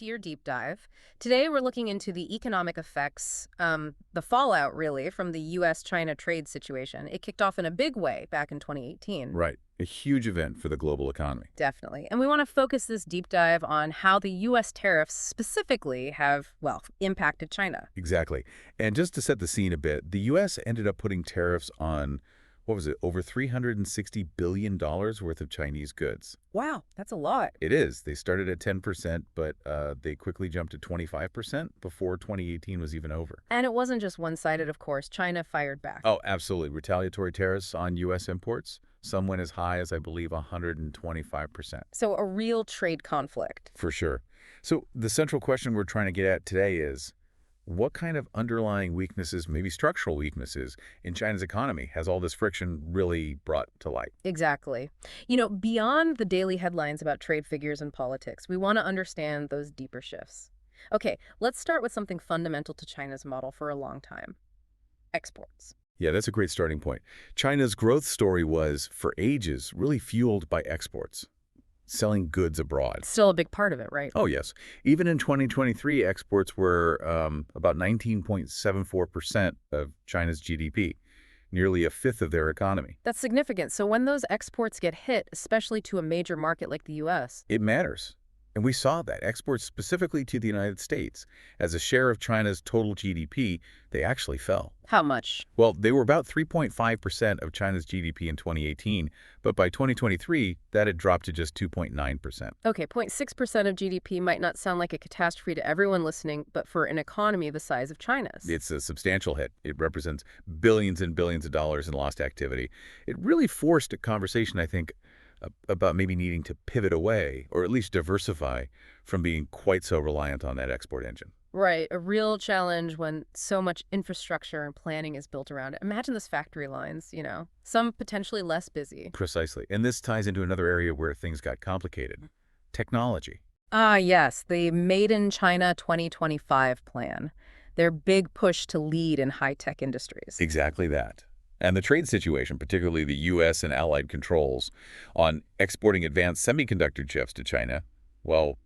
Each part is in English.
to your deep dive. Today, we're looking into the economic effects, the fallout, really, from the US-China trade situation. It kicked off in a big way back in 2018. Right. A huge event for the global economy. Definitely. And we want to focus this deep dive on how the U.S. tariffs specifically have, well, impacted China. Exactly. And just to set the scene a bit, the U.S. ended up putting tariffs on, what was it, over $360 billion worth of Chinese goods. Wow, that's a lot. It is. They started at 10%, but they quickly jumped to 25% before 2018 was even over. And it wasn't just one-sided, of course. China fired back. Oh, absolutely. Retaliatory tariffs on U.S. imports. Some went as high as, I believe, 125%. So a real trade conflict. For sure. So the central question we're trying to get at today is, what kind of underlying weaknesses, maybe structural weaknesses, in China's economy has all this friction really brought to light? Exactly. You know, beyond the daily headlines about trade figures and politics, we want to understand those deeper shifts. Okay, let's start with something fundamental to China's model for a long time. Exports. Yeah, that's a great starting point. China's growth story was, for ages, really fueled by exports, selling goods abroad. Still a big part of it, right? Oh, yes. Even in 2023, exports were about 19.74% of China's GDP, nearly a fifth of their economy. That's significant. So when those exports get hit, especially to a major market like the U.S., It matters. And we saw that. Exports specifically to the United States, as a share of China's total GDP, they actually fell. how much? Well, they were about 3.5% of China's GDP in 2018, but by 2023, that had dropped to just 2.9%. Okay, 0.6% of GDP might not sound like a catastrophe to everyone listening, but for an economy the size of China's. It's a substantial hit. It represents billions and billions of dollars in lost activity. It really forced a conversation, I think, about maybe needing to pivot away, or at least diversify, from being quite so reliant on that export engine. Right, a real challenge when so much infrastructure and planning is built around it. Imagine those factory lines, some potentially less busy. Precisely. And this ties into another area where things got complicated. Technology. Ah, yes, the Made in China 2025 plan. Their big push to lead in high-tech industries. Exactly that. And the trade situation, particularly the U.S. and allied controls on exporting advanced semiconductor chips to China, well,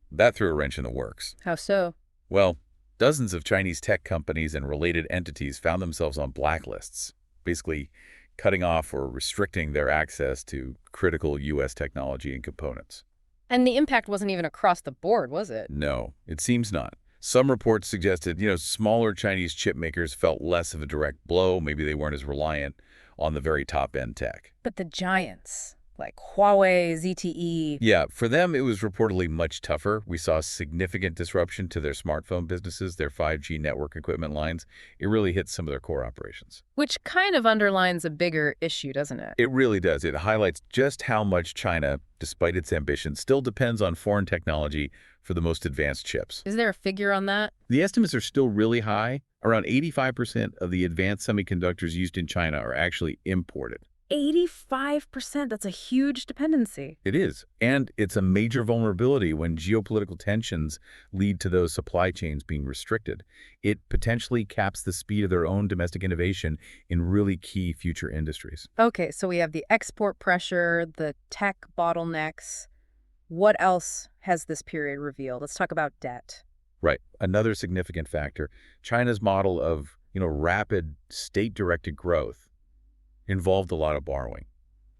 that threw a wrench in the works. How so? Well, dozens of Chinese tech companies and related entities found themselves on blacklists, basically cutting off or restricting their access to critical U.S. technology and components. And the impact wasn't even across the board, was it? No, it seems not. Some reports suggested, smaller Chinese chip makers felt less of a direct blow. Maybe they weren't as reliant on the very top-end tech. But the giants, like Huawei, ZTE. Yeah, for them, it was reportedly much tougher. We saw significant disruption to their smartphone businesses, their 5G network equipment lines. It really hit some of their core operations. Which kind of underlines a bigger issue, doesn't it? It really does. It highlights just how much China, despite its ambition, still depends on foreign technology for the most advanced chips. Is there a figure on that? The estimates are still really high. Around 85% of the advanced semiconductors used in China are actually imported. 85%, that's a huge dependency. It is. And it's a major vulnerability when geopolitical tensions lead to those supply chains being restricted. It potentially caps the speed of their own domestic innovation in really key future industries. Okay, so we have the export pressure, the tech bottlenecks. What else has this period revealed? Let's talk about debt. Right. Another significant factor, China's model of, rapid state-directed growth involved a lot of borrowing,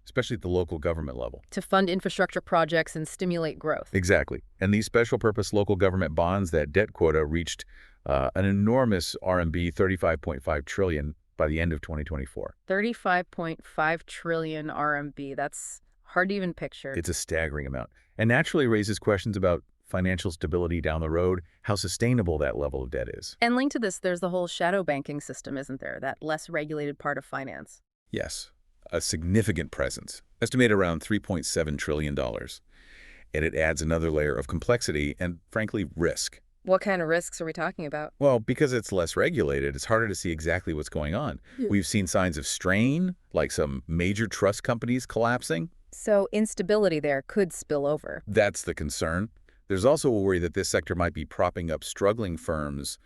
especially at the local government level. To fund infrastructure projects and stimulate growth. Exactly. And these special purpose local government bonds, that debt quota reached an enormous RMB 35.5 trillion by the end of 2024. 35.5 trillion RMB. That's hard to even picture. It's a staggering amount, and naturally raises questions about financial stability down the road, how sustainable that level of debt is. And linked to this, there's the whole shadow banking system, isn't there? That less regulated part of finance. Yes, a significant presence, estimated around $3.7 trillion. And it adds another layer of complexity and, frankly, risk. What kind of risks are we talking about? Well, because it's less regulated, it's harder to see exactly what's going on. We've seen signs of strain, like some major trust companies collapsing. So instability there could spill over. That's the concern. There's also a worry that this sector might be propping up struggling firms,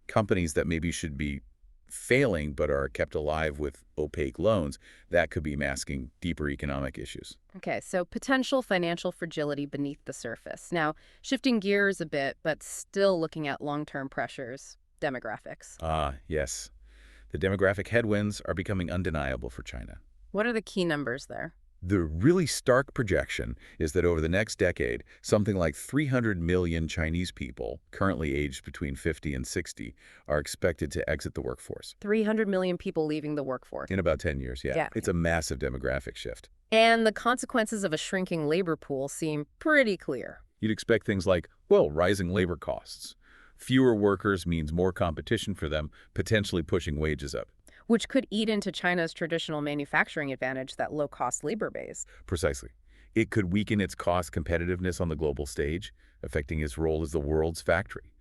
companies that maybe should be failing but are kept alive with opaque loans, that could be masking deeper economic issues. Okay, so potential financial fragility beneath the surface. Now, shifting gears a bit, but still looking at long-term pressures, demographics. Ah, yes. The demographic headwinds are becoming undeniable for China. What are the key numbers there? The really stark projection is that over the next decade, something like 300 million Chinese people, currently aged between 50 and 60, are expected to exit the workforce. 300 million people leaving the workforce. In about 10 years, yeah. Yeah. It's a massive demographic shift. And the consequences of a shrinking labor pool seem pretty clear. You'd expect things like, well, rising labor costs. Fewer workers means more competition for them, potentially pushing wages up. Which could eat into China's traditional manufacturing advantage, that low-cost labor base. Precisely. It could weaken its cost competitiveness on the global stage, affecting its role as the world's factory.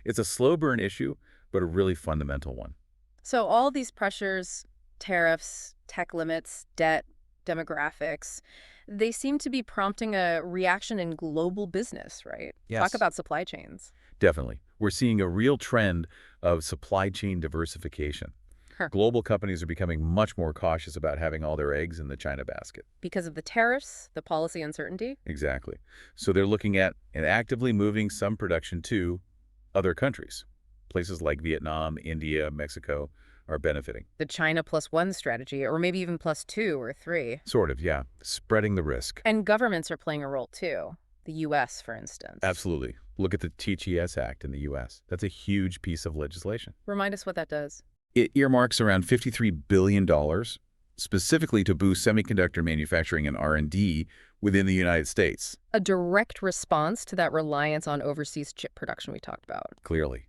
It's a slow burn issue, but a really fundamental one. So all these pressures, tariffs, tech limits, debt, demographics, they seem to be prompting a reaction in global business, right? Talk Yes. about supply chains. Definitely. We're seeing a real trend of supply chain diversification. Huh. Global companies are becoming much more cautious about having all their eggs in the China basket. Because of the tariffs, the policy uncertainty, Exactly. So they're looking at and actively moving some production to other countries. Places like Vietnam, India, Mexico are benefiting. the China plus one strategy, or maybe even plus two or three. Sort of, yeah. Spreading the risk. And governments are playing a role too. The US, for instance. Absolutely. Look at the TTS Act in the U.S. That's a huge piece of legislation. Remind us what that does. It earmarks around $53 billion specifically to boost semiconductor manufacturing and R&D within the United States. A direct response to that reliance on overseas chip production we talked about. Clearly.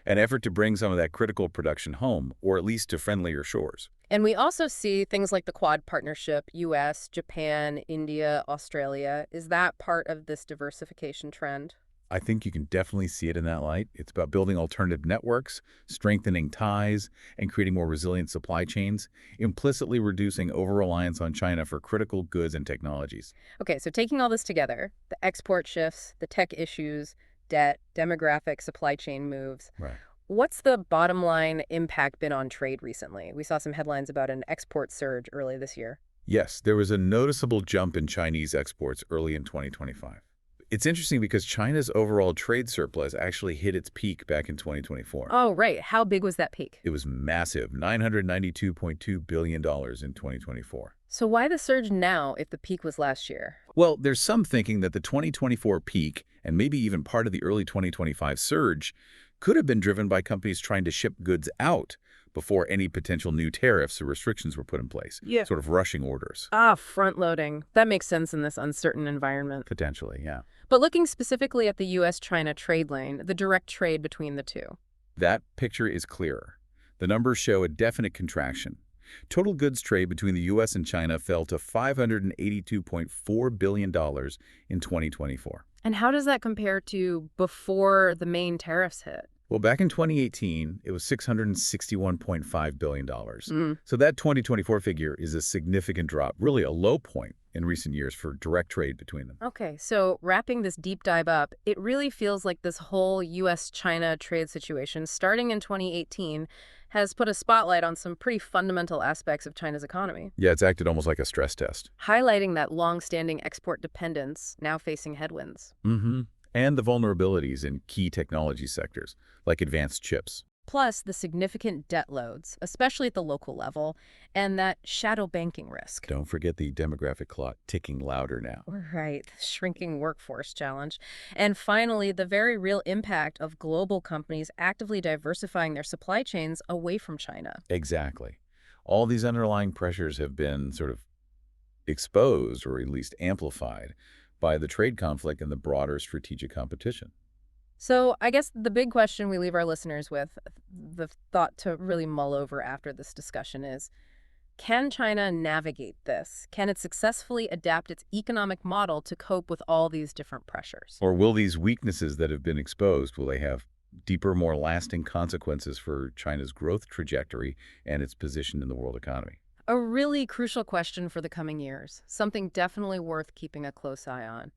An effort to bring some of that critical production home, or at least to friendlier shores. And we also see things like the Quad partnership, US, Japan, India, Australia. Is that part of this diversification trend? I think you can definitely see it in that light. It's about building alternative networks, strengthening ties, and creating more resilient supply chains, implicitly reducing over-reliance on China for critical goods and technologies. Okay, so taking all this together, the export shifts, the tech issues, debt, demographic, supply chain moves. Right. What's the bottom line impact been on trade recently? We saw some headlines about an export surge early this year. Yes, there was a noticeable jump in Chinese exports early in 2025. It's interesting because China's overall trade surplus actually hit its peak back in 2024. Oh, right. How big was that peak? It was massive, $992.2 billion in 2024. So why the surge now if the peak was last year? Well, there's some thinking that the 2024 peak, and maybe even part of the early 2025 surge, could have been driven by companies trying to ship goods out before any potential new tariffs or restrictions were put in place. Yeah. Sort of rushing orders. Ah, front loading. That makes sense in this uncertain environment. Potentially, yeah. But looking specifically at the US-China trade lane, the direct trade between the two. That picture is clearer. The numbers show a definite contraction. Total goods trade between the U.S. and China fell to $582.4 billion in 2024. And how does that compare to before the main tariffs hit? Well, back in 2018, it was $661.5 billion. Mm. So that 2024 figure is a significant drop, really a low point in recent years for direct trade between them. Okay, so wrapping this deep dive up, it really feels like this whole US-China trade situation, starting in 2018, has put a spotlight on some pretty fundamental aspects of China's economy, Yeah, it's acted almost like a stress test. highlighting that long-standing export dependence now facing headwinds. And the vulnerabilities in key technology sectors, like advanced chips. Plus the significant debt loads, especially at the local level, and that shadow banking risk. Don't forget the demographic clock ticking louder now. Right, the shrinking workforce challenge. And finally, the very real impact of global companies actively diversifying their supply chains away from China. Exactly. All these underlying pressures have been sort of exposed, or at least amplified, by the trade conflict and the broader strategic competition. So I guess the big question we leave our listeners with, the thought to really mull over after this discussion is, can China navigate this? Can it successfully adapt its economic model to cope with all these different pressures? Or will these weaknesses that have been exposed, will they have deeper, more lasting consequences for China's growth trajectory and its position in the world economy? A really crucial question for the coming years, something definitely worth keeping a close eye on.